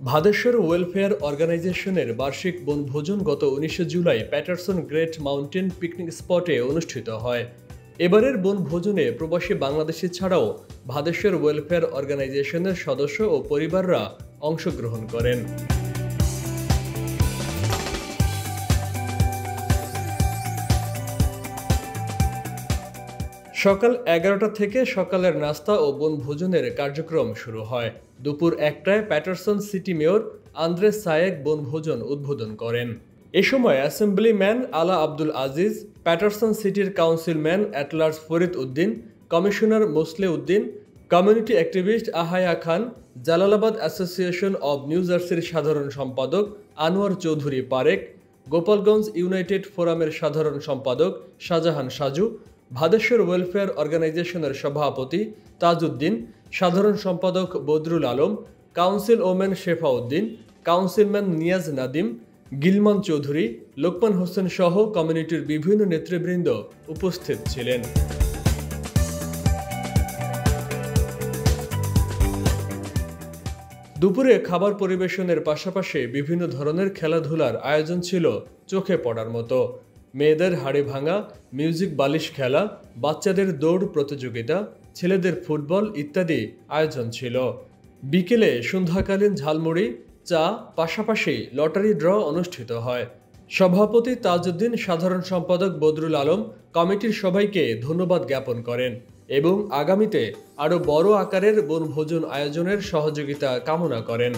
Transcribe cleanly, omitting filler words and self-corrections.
Bhadeshwar welfare অর্গানাইজেশনের বার্ষিক বনভোজন গত ১৯ জুলাই প্যাটারসন গ্রেট মাউন্টেন পিকনিক স্পটে অনুষ্ঠিত হয়। এবারের বনভোজনে প্রবাসী বাংলাদেশি ছাড়াও ভাদেশ্বর ওয়েলফেয়ার অর্গানাইজেশনের সদস্য ও পরিবাররা অংশগ্রহণ করেন। সকাল ১১টা থেকে সকালের নাস্তা ও বনভোজনের কার্যক্রম শুরু হয়। দুপুর ১টায় Paterson city mayor Andre Sayegh বনভোজন উদ্বোধন করেন। এ সময় assemblyman Alaa Abdul Aziz, Paterson সিটির councilman at large Farid Uddin, commissioner Mosle Uddin, community activist Ahaya Khan, Jalalabad association of New জার্সির সাধারণ সম্পাদক আনোয়ার চৌধুরী পারেক, গোপালগঞ্জ ইউনাইটেড ফোরামের সাধারণ সম্পাদক শাহজাহান সাজু, ভাদেশ্বর ওয়েলফেয়ার অর্গানাইজেশনের সভাপতি তাজউদ্দিন, সাধারণ সম্পাদক বদরুল আলম, কাউন্সিল ওমেন শেফা উদ্দিন, কাউন্সিলম্যান নিয়াজ নাদিম, গিলমান চৌধুরী, লোকমান হোসেন সহ কমিউনিটির বিভিন্ন নেতৃবৃন্দ উপস্থিত ছিলেন। দুপুরে খাবার পরিবেশনের পাশাপাশি বিভিন্ন ধরনের খেলাধুলার আয়োজন ছিল চোখে পড়ার মতো। মেয়েদের হাড়ি ভাঙা, মিউজিক বালিশ খেলা, বাচ্চাদের দৌড় প্রতিযোগিতা, ছেলেদের ফুটবল ইত্যাদি আয়োজন ছিল। বিকেলে সন্ধ্যাকালীন ঝালমুড়ি, চা, পাশাপাশি লটারি ড্র অনুষ্ঠিত হয়। সভাপতি তাজউদ্দিন, সাধারণ সম্পাদক বদরুল আলম কমিটির সবাইকে ধন্যবাদ জ্ঞাপন করেন এবং আগামীতে আরও বড় আকারের বনভোজন আয়োজনের সহযোগিতা কামনা করেন।